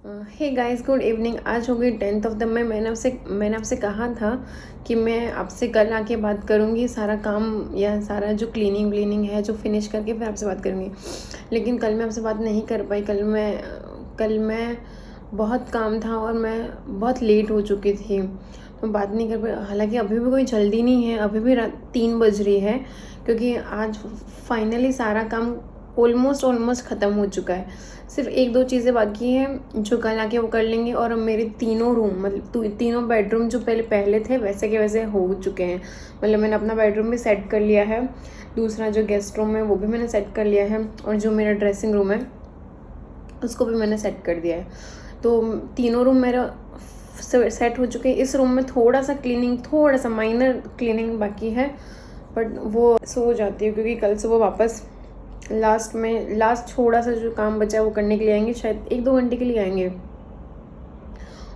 Hey guys, good evening. आज हो गई 10th ऑफ द मई। मैंने आपसे कहा था कि मैं आपसे कल आके बात करूँगी, सारा काम या सारा जो क्लीनिंग व्लीनिंग है जो फिनिश करके फिर आपसे बात करूँगी। लेकिन कल मैं आपसे बात नहीं कर पाई। कल मैं बहुत काम था और मैं बहुत लेट हो चुकी थी, तो बात नहीं कर पाई। हालांकि अभी भी कोई जल्दी नहीं है, अभी भी रात 3 बज रही है, क्योंकि आज फाइनली सारा काम ऑलमोस्ट ख़त्म हो चुका है। सिर्फ एक दो चीज़ें बाकी हैं जो कल आके वो कर लेंगे, और मेरे तीनों रूम मतलब तीनों बेडरूम जो पहले थे वैसे के वैसे हो चुके हैं। मतलब मैंने अपना बेडरूम भी सेट कर लिया है, दूसरा जो गेस्ट रूम है वो भी मैंने सेट कर लिया है, और जो मेरा ड्रेसिंग रूम है उसको भी मैंने सेट कर दिया है। तो तीनों रूम मेरा सेट हो चुके हैं। इस रूम में थोड़ा सा माइनर क्लीनिंग बाकी है, बट वो सो जाती है क्योंकि कल सुबह वापस लास्ट थोड़ा सा जो काम बचा है वो करने के लिए आएंगे। शायद 1-2 घंटे के लिए आएंगे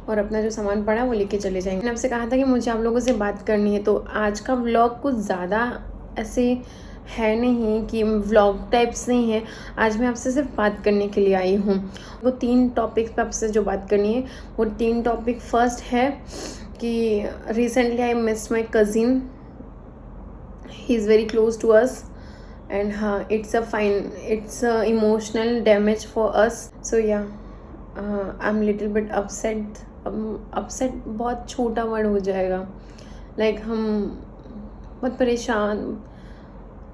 और अपना जो सामान पड़ा है वो लेके चले जाएंगे। मैंने आपसे कहा था कि मुझे आप लोगों से बात करनी है, तो आज का व्लॉग कुछ ज़्यादा ऐसे है नहीं कि व्लॉग टाइप्स नहीं है। आज मैं आपसे सिर्फ बात करने के लिए आई हूँ। वो 3 टॉपिक पे आपसे जो बात करनी है, वो 3 टॉपिक फर्स्ट है कि recently I missed my cousin. He is very close to us, and it's a emotional damage for us. So yeah, I'm little bit upset. Upset बहुत छोटा वर्ड हो जाएगा। हम बहुत परेशान,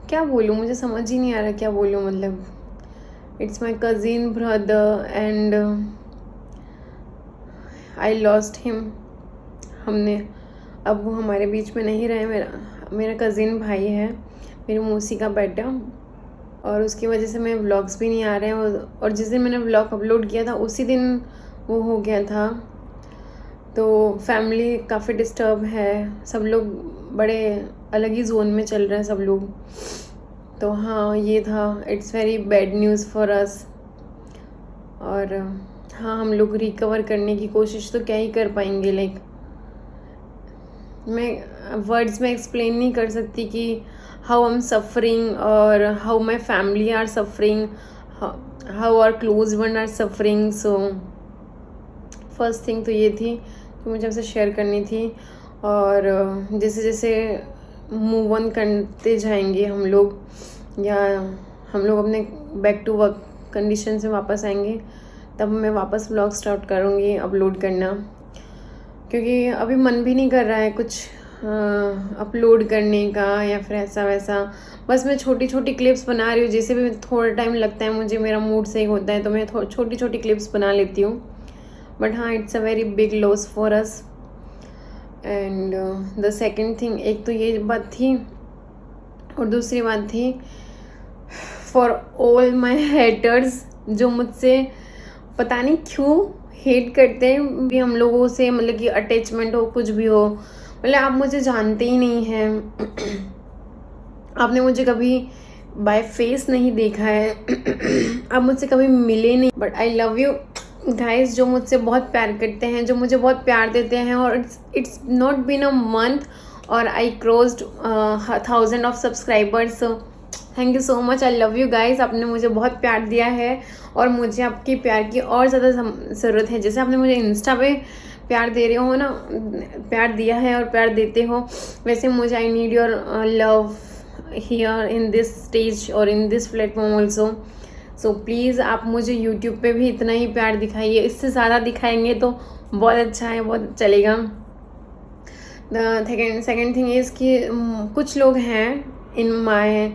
क्या बोलूँ, मुझे समझ ही नहीं आ रहा क्या बोलूँ। मतलब it's my cousin brother and I lost him. अब वो हमारे बीच में नहीं रहे। मेरा कज़िन भाई है, मेरी मौसी का बेटा, और उसकी वजह से मेरे व्लॉग्स भी नहीं आ रहे हैं। और जिस दिन मैंने व्लॉग अपलोड किया था उसी दिन वो हो गया था। तो फैमिली काफ़ी डिस्टर्ब है, सब लोग बड़े अलग ही जोन में चल रहे हैं सब लोग। तो हाँ, ये था। It's very bad news for us. और हाँ, हम लोग रिकवर करने की कोशिश तो क्या ही कर पाएंगे। मैं वर्ड्स में एक्सप्लेन नहीं कर सकती कि हाउ आई एम सफरिंग और how my family are suffering, how are close one are suffering. So first thing तो ये थी कि मुझे आपसे शेयर करनी थी। और जैसे जैसे मूव ऑन करते जाएंगे हम लोग, या हम लोग अपने बैक टू वर्क कंडीशन से वापस आएंगे, तब मैं वापस व्लॉग स्टार्ट करूँगी अपलोड करना, क्योंकि अभी मन भी नहीं कर रहा है कुछ अपलोड करने का या फिर ऐसा वैसा। बस मैं छोटी छोटी क्लिप्स बना रही हूँ, जैसे भी थोड़ा टाइम लगता है मुझे, मेरा मूड सही होता है तो मैं छोटी छोटी क्लिप्स बना लेती हूँ। बट हाँ, it's a very big loss for us. And the second thing, एक तो ये बात थी, और दूसरी बात थी फॉर ऑल माई हेटर्स जो मुझसे पता नहीं क्यों हेट करते हैं भी हम लोगों से, मतलब कि अटैचमेंट हो कुछ भी हो। मतलब आप मुझे जानते ही नहीं हैं, आपने मुझे कभी बाय फेस नहीं देखा है, आप मुझसे कभी मिले नहीं। But I love you guys, जो मुझसे बहुत प्यार करते हैं, जो मुझे बहुत प्यार देते हैं। और it's not been a month और I crossed 1000 of subscribers. Thank you so much, I love you guys. आपने मुझे बहुत प्यार दिया है और मुझे आपके प्यार की और ज़्यादा ज़रूरत है। जैसे आपने मुझे इंस्टा पे प्यार दे रहे हो ना, प्यार दिया है और प्यार देते हो, वैसे मुझे I need your love here in this stage और in this platform also. So please आप मुझे यूट्यूब पे भी इतना ही प्यार दिखाइए, इससे ज़्यादा दिखाएंगे तो बहुत अच्छा है, बहुत चलेगा। द सेकेंड थिंग इज़ कि कुछ लोग हैं इन माई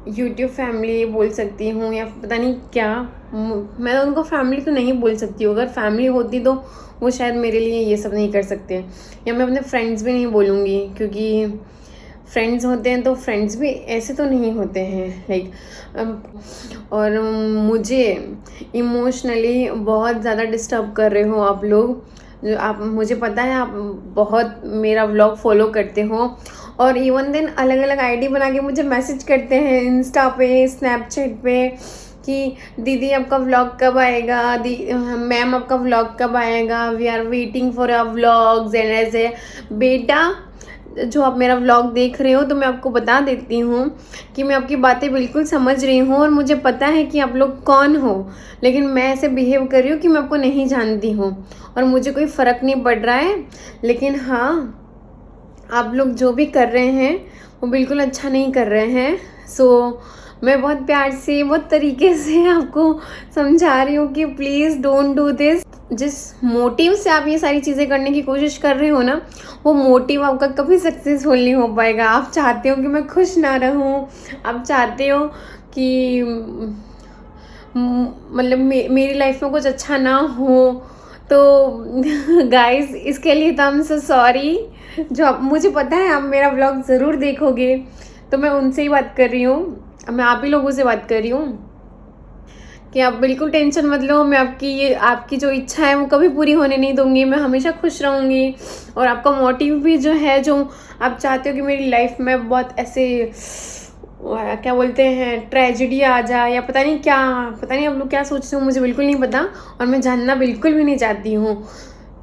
यूट्यूब फैमिली बोल सकती हूँ, या पता नहीं क्या, मैं उनको फैमिली तो नहीं बोल सकती हूँ। अगर फैमिली होती तो वो शायद मेरे लिए ये सब नहीं कर सकते, या मैं अपने फ्रेंड्स भी नहीं बोलूँगी, क्योंकि फ्रेंड्स होते हैं तो फ्रेंड्स भी ऐसे तो नहीं होते हैं और मुझे इमोशनली बहुत ज़्यादा डिस्टर्ब कर रहे हो आप लोग। जो आप, मुझे पता है आप बहुत मेरा व्लॉग फॉलो करते हो, और इवन देन अलग अलग आईडी बना के मुझे मैसेज करते हैं इंस्टा पे, स्नैपचैट पे कि दीदी आपका व्लॉग कब आएगा, मैम आपका व्लॉग कब आएगा, we are waiting for our vlogs. And ऐसे बेटा जो आप मेरा व्लॉग देख रहे हो, तो मैं आपको बता देती हूँ कि मैं आपकी बातें बिल्कुल समझ रही हूँ और मुझे पता है कि आप लोग कौन हो, लेकिन मैं ऐसे बिहेव कर रही हूँ कि मैं आपको नहीं जानती हूँ और मुझे कोई फ़र्क नहीं पड़ रहा है। लेकिन हाँ, आप लोग जो भी कर रहे हैं वो बिल्कुल अच्छा नहीं कर रहे हैं। मैं बहुत प्यार से, बहुत तरीके से आपको समझा रही हूँ कि प्लीज़ डोंट डू दिस। जिस मोटिव से आप ये सारी चीज़ें करने की कोशिश कर रहे हो ना, वो मोटिव आपका कभी सक्सेसफुल नहीं हो पाएगा। आप चाहते हो कि मैं खुश ना रहूँ, आप चाहते हो कि मतलब मेरी लाइफ में कुछ अच्छा ना हो। तो गाइस, इसके लिए तो आई एम सो सॉरी। जो आप, मुझे पता है आप मेरा व्लॉग ज़रूर देखोगे, तो मैं उनसे ही बात कर रही हूँ, मैं आप ही लोगों से बात कर रही हूँ कि आप बिल्कुल टेंशन मत लो। मैं आपकी जो इच्छा है वो कभी पूरी होने नहीं दूंगी। मैं हमेशा खुश रहूँगी। और आपका मोटिव भी जो है, जो आप चाहते हो कि मेरी लाइफ में बहुत ऐसे क्या बोलते हैं, ट्रेजेडी आ जाए या पता नहीं क्या, पता नहीं आप लोग क्या सोचते हो, मुझे बिल्कुल नहीं पता और मैं जानना बिल्कुल भी नहीं चाहती हूँ।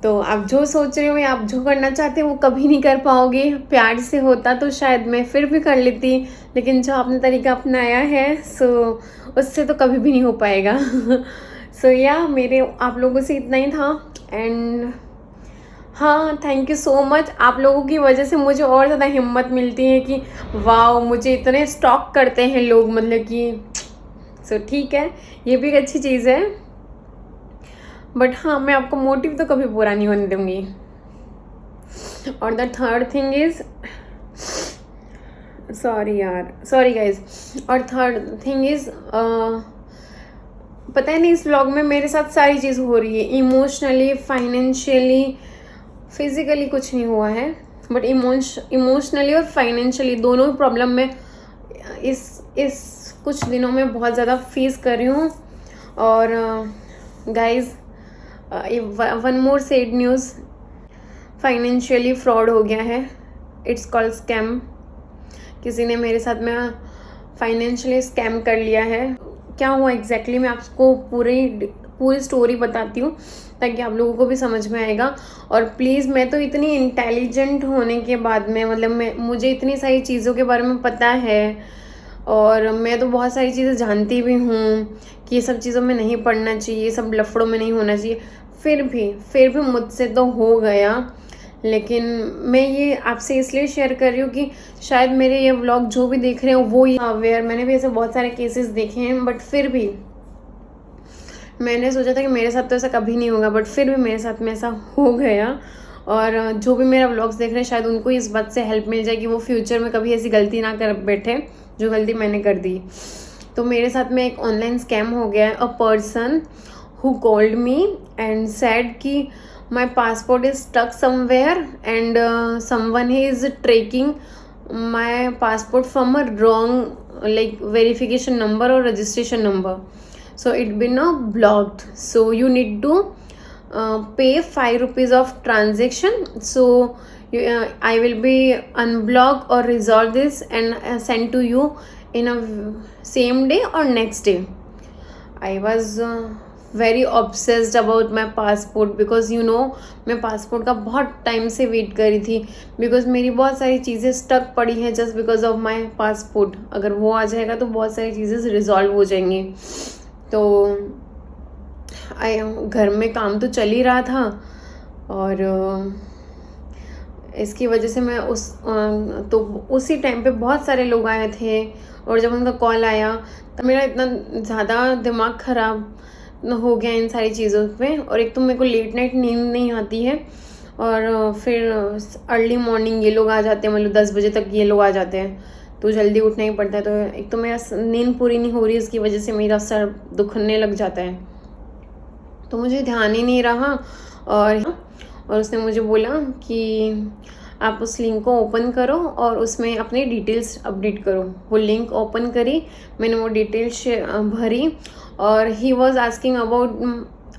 तो आप जो सोच रहे हो या आप जो करना चाहते हो वो कभी नहीं कर पाओगे। प्यार से होता तो शायद मैं फिर भी कर लेती, लेकिन जो आपने तरीका अपनाया है, उससे तो कभी भी नहीं हो पाएगा। मेरे आप लोगों से इतना ही था। एंड हाँ, थैंक यू सो मच। आप लोगों की वजह से मुझे और ज़्यादा हिम्मत मिलती है कि वाओ, मुझे इतने स्टॉक करते हैं लोग, मतलब कि ठीक है, ये भी एक अच्छी चीज़ है। बट हाँ, मैं आपको मोटिव तो कभी पूरा नहीं होने दूंगी। और the third thing is, sorry guys. और थर्ड थिंग इज, पता है नहीं, इस व्लॉग में मेरे साथ सारी चीज़ हो रही है। इमोशनली, फाइनेंशियली, फिजिकली कुछ नहीं हुआ है, बट इमोशनली और फाइनेंशियली दोनों प्रॉब्लम में इस कुछ दिनों में बहुत ज़्यादा फेस कर रही हूँ। और guys, one more sad news, financially fraud हो गया है। It's called scam. किसी ने मेरे साथ में फाइनेंशियली स्कैम कर लिया है। क्या हुआ एग्जैक्टली मैं आपको पूरी स्टोरी बताती हूँ ताकि आप लोगों को भी समझ में आएगा। और प्लीज़, मैं तो इतनी इंटेलिजेंट होने के बाद में, मतलब मुझे इतनी सारी चीज़ों के बारे में पता है और मैं तो बहुत सारी चीज़ें जानती भी हूँ कि ये सब चीज़ों में नहीं पढ़ना चाहिए, ये सब लफड़ों में नहीं होना चाहिए। फिर भी मुझसे तो हो गया। लेकिन मैं ये आपसे इसलिए शेयर कर रही हूँ कि शायद मेरे ये व्लॉग जो भी देख रहे हो वो ही अवेयर, मैंने भी ऐसे बहुत सारे केसेस देखे हैं, बट फिर भी मैंने सोचा था कि मेरे साथ तो ऐसा कभी नहीं होगा, बट फिर भी मेरे साथ में ऐसा हो गया। और जो भी मेरा व्लॉग्स देख रहे हैं, शायद उनको इस बात से हेल्प मिल जाए कि वो फ्यूचर में कभी ऐसी गलती ना कर बैठे जो गलती मैंने कर दी। तो मेरे साथ में एक ऑनलाइन स्कैम हो गया है। A person who called me and said कि my passport is stuck somewhere and someone is tracking my passport from a wrong like verification number और registration number. So it been blocked. So you need to pay 5 rupees of transaction. So I will be unblock or resolve this and send to you in a same day or next day. I was very obsessed about my passport because मैं passport का बहुत time से wait कर रही थी because मेरी बहुत सारी चीज़ें स्टक पड़ी हैं just because of my passport. अगर वो आ जाएगा तो बहुत सारी चीज़ें रिजॉल्व हो जाएंगी. तो घर में काम तो चल ही रहा था और इसकी वजह से मैं तो उसी टाइम पे बहुत सारे लोग आए थे और जब उनका कॉल आया तो मेरा इतना ज़्यादा दिमाग ख़राब हो गया इन सारी चीज़ों पे. और एक तो मेरे को लेट नाइट नींद नहीं आती है और फिर अर्ली मॉर्निंग ये लोग आ जाते हैं, मतलब 10 बजे तक ये लोग आ जाते हैं तो जल्दी उठना ही पड़ता है. तो एक तो मेरा नींद पूरी नहीं हो रही, इसकी वजह से मेरा सर दुखने लग जाता है. तो मुझे ध्यान ही नहीं रहा और उसने मुझे बोला कि आप उस लिंक को ओपन करो और उसमें अपनी डिटेल्स अपडेट करो. वो लिंक ओपन करी, मैंने वो डिटेल्स भरी और he was asking about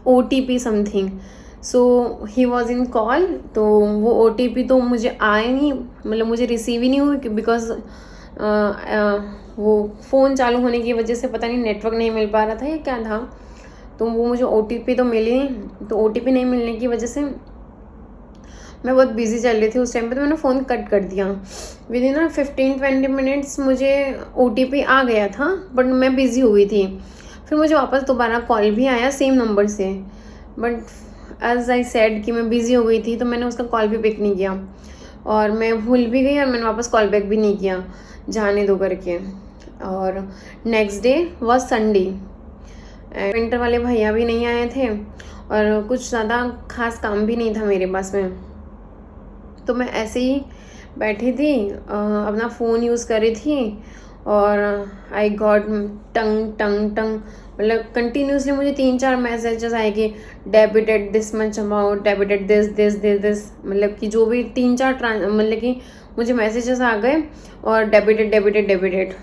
OTP something. So he was in call. तो वो OTP तो मुझे आया नहीं, मतलब मुझे रिसीव ही नहीं हुई बिकॉज वो फ़ोन चालू होने की वजह से पता नहीं नेटवर्क नहीं मिल पा रहा था या क्या था. तो वो मुझे OTP तो मिली नहीं. तो OTP नहीं मिलने की वजह से मैं बहुत बिजी चल रही थी उस टाइम पे, तो मैंने फ़ोन कट कर दिया। विद इन 15-20 मिनट्स मुझे OTP आ गया था, बट मैं बिज़ी हो गई थी। फिर मुझे वापस दोबारा कॉल भी आया सेम नंबर से, बट एज आई सेड कि मैं बिज़ी हो गई थी, तो मैंने उसका कॉल भी पिक नहीं किया और मैं भूल भी गई और मैंने वापस कॉल बैक भी नहीं किया, जाने दो करके। और next day was Sunday, painter वाले भैया भी नहीं आए थे और कुछ ज़्यादा खास काम भी नहीं था मेरे पास में। तो मैं ऐसे ही बैठी थी, अपना फ़ोन यूज़ कर रही थी और आई गॉट टंग टंग टंग, मतलब कंटिन्यूसली मुझे 3-4 मैसेजेस आए कि debited this much amount, debited this this this this, मतलब कि जो भी 3-4 मतलब कि मुझे मैसेजेस आ गए और debited debited debited.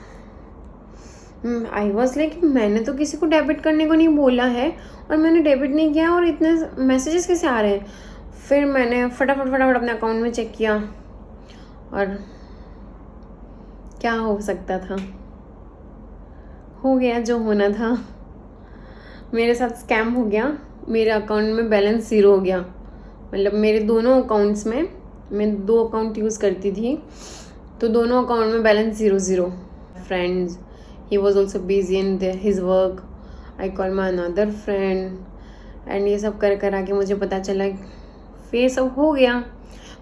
I was like मैंने तो किसी को डेबिट करने को नहीं बोला है और मैंने डेबिट नहीं किया और इतने मैसेजेस कैसे आ रहे हैं। फिर मैंने फटाफट अपने अकाउंट में चेक किया और क्या हो सकता था, हो गया जो होना था। मेरे साथ स्कैम हो गया, मेरे अकाउंट में बैलेंस 0 हो गया। मतलब मेरे दोनों अकाउंट्स में, मैं 2 अकाउंट यूज़ करती थी, तो दोनों अकाउंट में balance 0 friends, he was also busy in his work, I call my another friend and ये सब कर आके मुझे पता चला, फिर सब हो गया।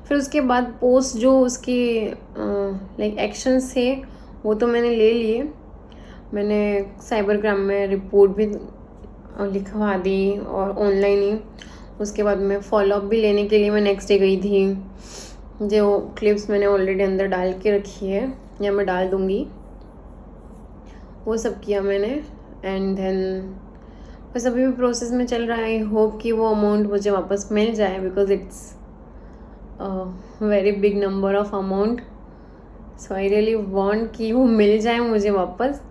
फिर उसके बाद पोस्ट जो उसके लाइक एक्शंस थे वो तो मैंने ले लिए, मैंने साइबर क्राइम में रिपोर्ट भी लिखवा दी और ऑनलाइन ही। उसके बाद मैं फॉलोअप भी लेने के लिए मैं नेक्स्ट डे गई थी। जो क्लिप्स मैंने ऑलरेडी अंदर डाल के रखी है या मैं डाल दूँगी, वो सब किया मैंने। एंड देन बस अभी भी प्रोसेस में चल रहा है। आई होप कि वो अमाउंट मुझे वापस मिल जाए, because it's very big number of amount, so I really want कि वो मिल जाए मुझे वापस।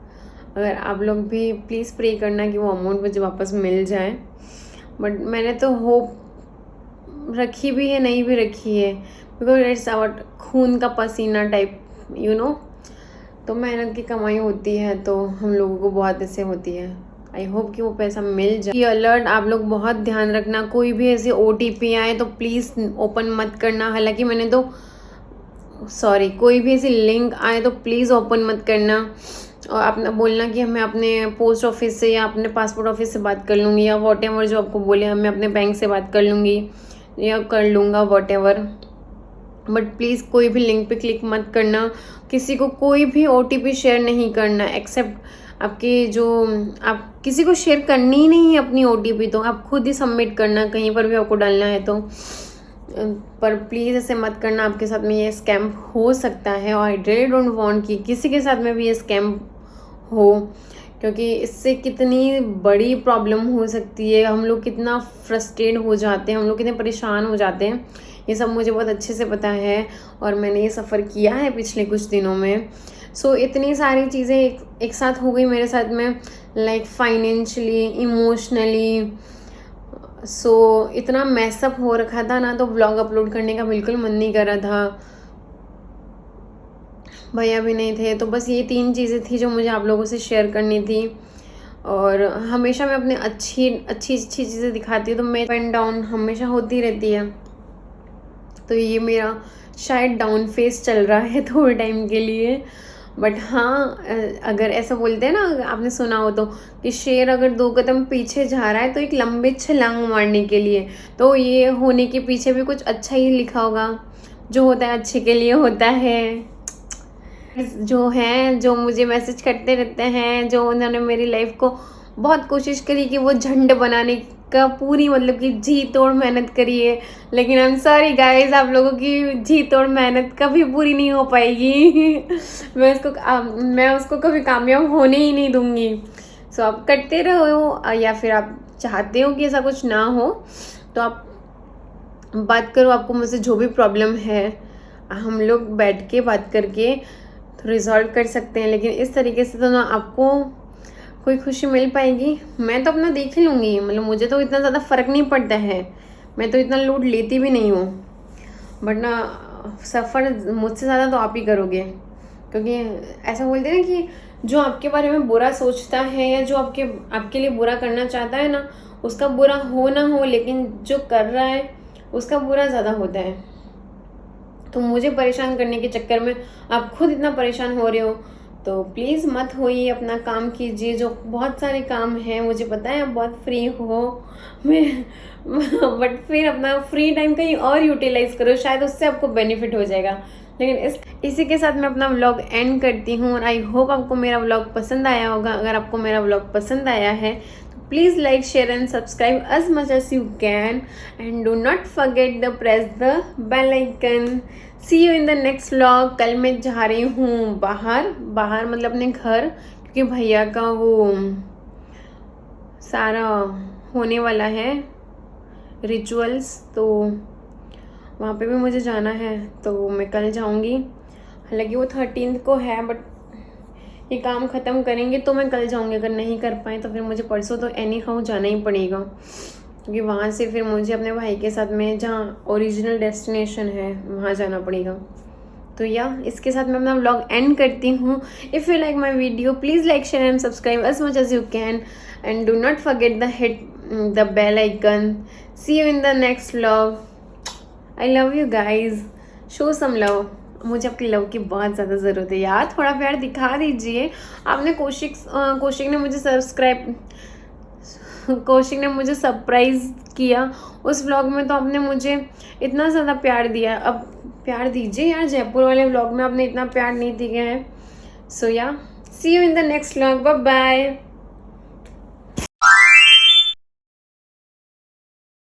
अगर आप लोग भी प्लीज़ प्रे करना कि वो अमाउंट मुझे वापस मिल जाए। बट मैंने तो होप रखी भी है, नहीं भी रखी है, बिकॉज इट्स अबाउट खून का पसीना टाइप, यू नो। तो मेहनत की कमाई होती है तो हम लोगों को बहुत ऐसे होती है। आई होप कि वो पैसा मिल जाए। ये अलर्ट आप लोग बहुत ध्यान रखना, कोई भी ऐसे OTP आए तो प्लीज़ ओपन मत करना। हालांकि मैंने तो कोई भी ऐसी लिंक आए तो प्लीज़ ओपन मत करना और अपना बोलना कि मैं अपने पोस्ट ऑफिस से या अपने पासपोर्ट ऑफिस से बात कर लूँगी या वॉट एवर जो आपको बोले, मैं अपने बैंक से बात कर लूँगी या कर लूँगा वॉट एवर। बट प्लीज़ कोई भी लिंक पे क्लिक मत करना, किसी को कोई भी OTP शेयर नहीं करना, एक्सेप्ट आपके जो आप किसी को शेयर करनी ही नहीं है अपनी OTP, तो आप खुद ही सबमिट करना कहीं पर भी आपको डालना है तो। पर प्लीज़ ऐसे मत करना, आपके साथ में ये स्कैम हो सकता है और आई रियली डोंट वांट कि किसी के साथ में भी ये स्कैम हो, क्योंकि इससे कितनी बड़ी प्रॉब्लम हो सकती है, हम लोग कितना फ्रस्ट्रेट हो जाते हैं, हम लोग कितने परेशान हो जाते हैं, ये सब मुझे बहुत अच्छे से पता है और मैंने ये सफ़र किया है पिछले कुछ दिनों में। सो इतनी सारी चीज़ें एक साथ हो गई मेरे साथ में, लाइक फाइनेंशियली, इमोशनली। सो इतना मैसअप हो रखा था ना, तो व्लॉग अपलोड करने का बिल्कुल मन नहीं कर रहा था, भैया भी नहीं थे, तो बस ये 3 चीज़ें थी जो मुझे आप लोगों से शेयर करनी थी। और हमेशा मैं अपने अच्छी चीज़ें दिखाती हूँ, तो मैं अप एंड डाउन हमेशा होती रहती है। तो ये मेरा शायद डाउन फेस चल रहा है थोड़े टाइम के लिए। बट हाँ, अगर ऐसा बोलते हैं ना, आपने सुना हो तो, कि शेर अगर 2 कदम पीछे जा रहा है तो एक लंबे छलांग मारने के लिए, तो ये होने के पीछे भी कुछ अच्छा ही लिखा होगा, जो होता है अच्छे के लिए होता है। जो हैं, जो मुझे मैसेज करते रहते हैं, जो उन्होंने मेरी लाइफ को बहुत कोशिश करी कि वो झंड बनाने का पूरी मतलब कि जी तोड़ मेहनत करी है, लेकिन आई एम सॉरी गाइस, आप लोगों की जी तोड़ मेहनत कभी पूरी नहीं हो पाएगी। मैं उसको कभी कामयाब होने ही नहीं दूंगी। सो आप करते रहो, या फिर आप चाहते हो कि ऐसा कुछ ना हो तो आप बात करो, आपको मुझसे जो भी प्रॉब्लम है हम लोग बैठ के बात करके रिजॉल्व कर सकते हैं। लेकिन इस तरीके से तो ना आपको कोई खुशी मिल पाएगी। मैं तो अपना देख ही लूँगी, मतलब मुझे तो इतना ज़्यादा फ़र्क नहीं पड़ता है, मैं तो इतना लोड लेती भी नहीं हूँ। बट ना सफ़र मुझसे ज़्यादा तो आप ही करोगे, क्योंकि ऐसा बोलते हैं ना कि जो आपके बारे में बुरा सोचता है या जो आपके लिए बुरा करना चाहता है ना, उसका बुरा हो ना हो, लेकिन जो कर रहा है उसका बुरा ज़्यादा होता है। तो मुझे परेशान करने के चक्कर में आप खुद इतना परेशान हो रहे हो, तो प्लीज़ मत होइए, अपना काम कीजिए। जो बहुत सारे काम हैं, मुझे पता है आप बहुत फ्री हो, मैं बट फिर अपना फ्री टाइम कहीं और यूटिलाइज करो, शायद उससे आपको बेनिफिट हो जाएगा। लेकिन इसी के साथ मैं अपना व्लॉग एंड करती हूँ और आई होप आपको मेरा व्लॉग पसंद आया होगा। अगर आपको मेरा व्लॉग पसंद आया है तो please like, share and subscribe as much as you can and do not forget to press the bell icon. See you in the next vlog. कल मैं जा रही हूँ बाहर मतलब अपने घर, क्योंकि भैया का वो सारा होने वाला है रिचुअल्स, तो वहाँ पे भी मुझे जाना है, तो मैं कल जाऊँगी। हालांकि वो 13 को है, बट ये काम ख़त्म करेंगे तो मैं कल जाऊँगी। अगर नहीं कर पाए तो फिर मुझे परसों तो एनी हाउ जाना ही पड़ेगा, क्योंकि वहाँ से फिर मुझे अपने भाई के साथ में जहाँ ओरिजिनल डेस्टिनेशन है वहाँ जाना पड़ेगा। तो इसके साथ मैं अपना व्लॉग एंड करती हूँ। If you like my video please like, share and subscribe as much as you can and do not forget the hit the bell icon. See you in the next vlog. I love you guys. Show some love. मुझे आपकी love की बहुत ज़्यादा ज़रूरत है यार, थोड़ा प्यार दिखा दीजिए। आपने कौशिक ने मुझे सरप्राइज़ किया उस व्लॉग में, तो आपने मुझे इतना ज़्यादा प्यार दिया। अब प्यार दीजिए यार, जयपुर वाले व्लॉग में आपने इतना प्यार नहीं दिया है। So see you in the next vlog, bye bye.